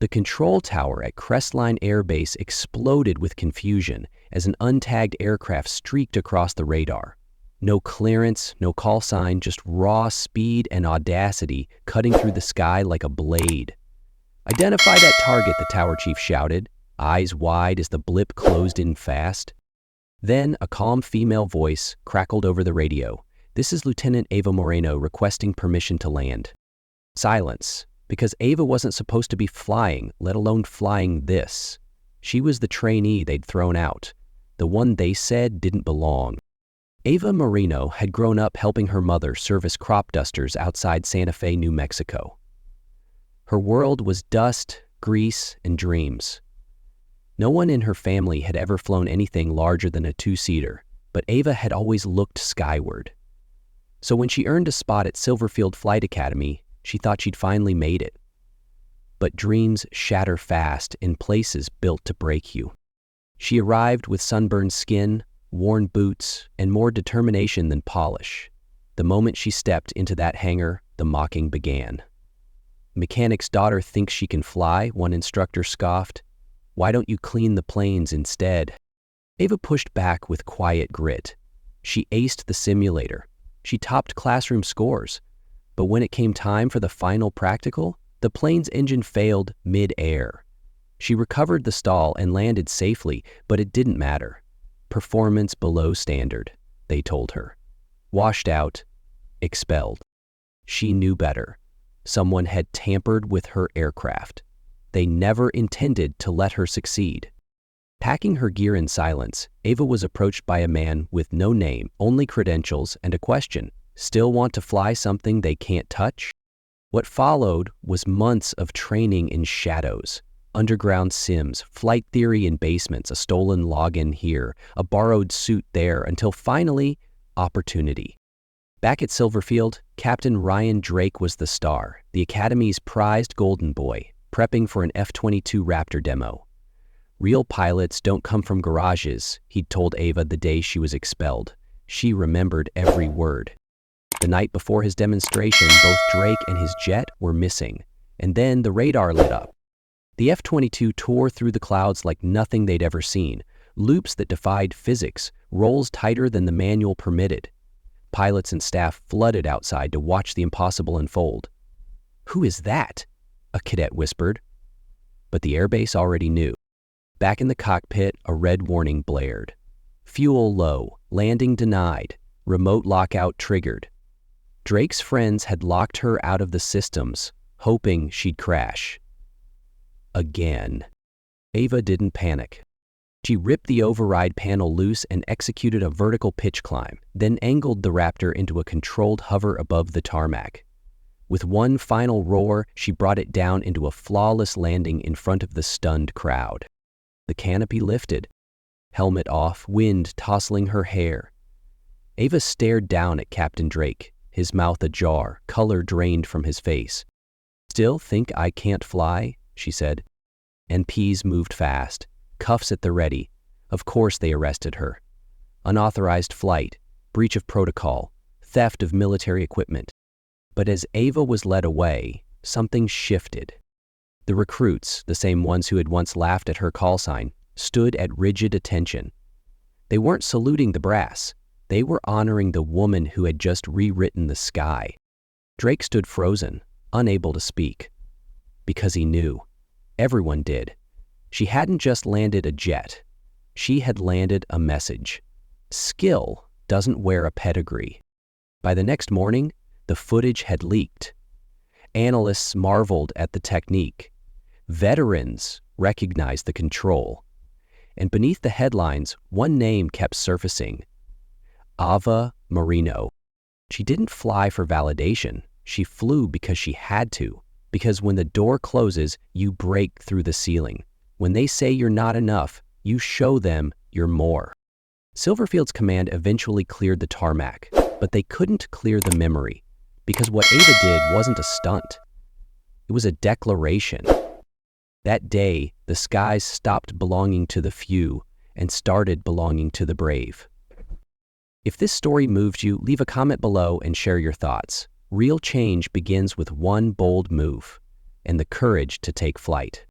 The control tower at Crestline Air Base exploded with confusion as an untagged aircraft streaked across the radar. No clearance, no call sign, just raw speed and audacity cutting through the sky like a blade. "Identify that target," the tower chief shouted, eyes wide as the blip closed in fast. Then a calm female voice crackled over the radio. "This is Lieutenant Ava Moreno requesting permission to land." Silence, because Ava wasn't supposed to be flying, let alone flying this. She was the trainee they'd thrown out, the one they said didn't belong. Ava Moreno had grown up helping her mother service crop dusters outside Santa Fe, New Mexico. Her world was dust, grease, and dreams. No one in her family had ever flown anything larger than a two-seater, but Ava had always looked skyward. So when she earned a spot at Silverfield Flight Academy, she thought she'd finally made it. But dreams shatter fast in places built to break you. She arrived with sunburned skin, worn boots, and more determination than polish. The moment she stepped into that hangar, the mocking began. "Mechanic's daughter thinks she can fly," one instructor scoffed. "Why don't you clean the planes instead?" Ava pushed back with quiet grit. She aced the simulator. She topped classroom scores. But when it came time for the final practical, the plane's engine failed mid-air. She recovered the stall and landed safely, but it didn't matter. Performance below standard, they told her. Washed out, expelled. She knew better. Someone had tampered with her aircraft. They never intended to let her succeed. Packing her gear in silence, Ava was approached by a man with no name, only credentials, and a question. "Still want to fly something they can't touch?" What followed was months of training in shadows. Underground sims, flight theory in basements, a stolen login here, a borrowed suit there, until finally, opportunity. Back at Silverfield, Captain Ryan Drake was the star, the Academy's prized golden boy, prepping for an F-22 Raptor demo. "Real pilots don't come from garages," he'd told Ava the day she was expelled. She remembered every word. The night before his demonstration, both Drake and his jet were missing, and then the radar lit up. The F-22 tore through the clouds like nothing they'd ever seen, loops that defied physics, rolls tighter than the manual permitted. Pilots and staff flooded outside to watch the impossible unfold. "Who is that?" a cadet whispered. But the airbase already knew. Back in the cockpit, a red warning blared. Fuel low, landing denied, remote lockout triggered. Drake's friends had locked her out of the systems, hoping she'd crash. Again. Ava didn't panic. She ripped the override panel loose and executed a vertical pitch climb, then angled the Raptor into a controlled hover above the tarmac. With one final roar, she brought it down into a flawless landing in front of the stunned crowd. The canopy lifted, helmet off, wind tousling her hair. Ava stared down at Captain Drake, his mouth ajar, color drained from his face. "Still think I can't fly?" she said. NPs moved fast, cuffs at the ready. Of course they arrested her. Unauthorized flight, breach of protocol, theft of military equipment. But as Ava was led away, something shifted. The recruits, the same ones who had once laughed at her call sign, stood at rigid attention. They weren't saluting the brass. They were honoring the woman who had just rewritten the sky. Drake stood frozen, unable to speak. Because he knew. Everyone did. She hadn't just landed a jet. She had landed a message. Skill doesn't wear a pedigree. By the next morning, the footage had leaked. Analysts marveled at the technique. Veterans recognized the control. And beneath the headlines, one name kept surfacing. Ava Moreno. She didn't fly for validation. She flew because she had to. Because when the door closes, you break through the ceiling. When they say you're not enough, you show them you're more. Silverfield's command eventually cleared the tarmac, but they couldn't clear the memory, because what Ava did wasn't a stunt. It was a declaration. That day, the skies stopped belonging to the few and started belonging to the brave. If this story moved you, leave a comment below and share your thoughts. Real change begins with one bold move and the courage to take flight.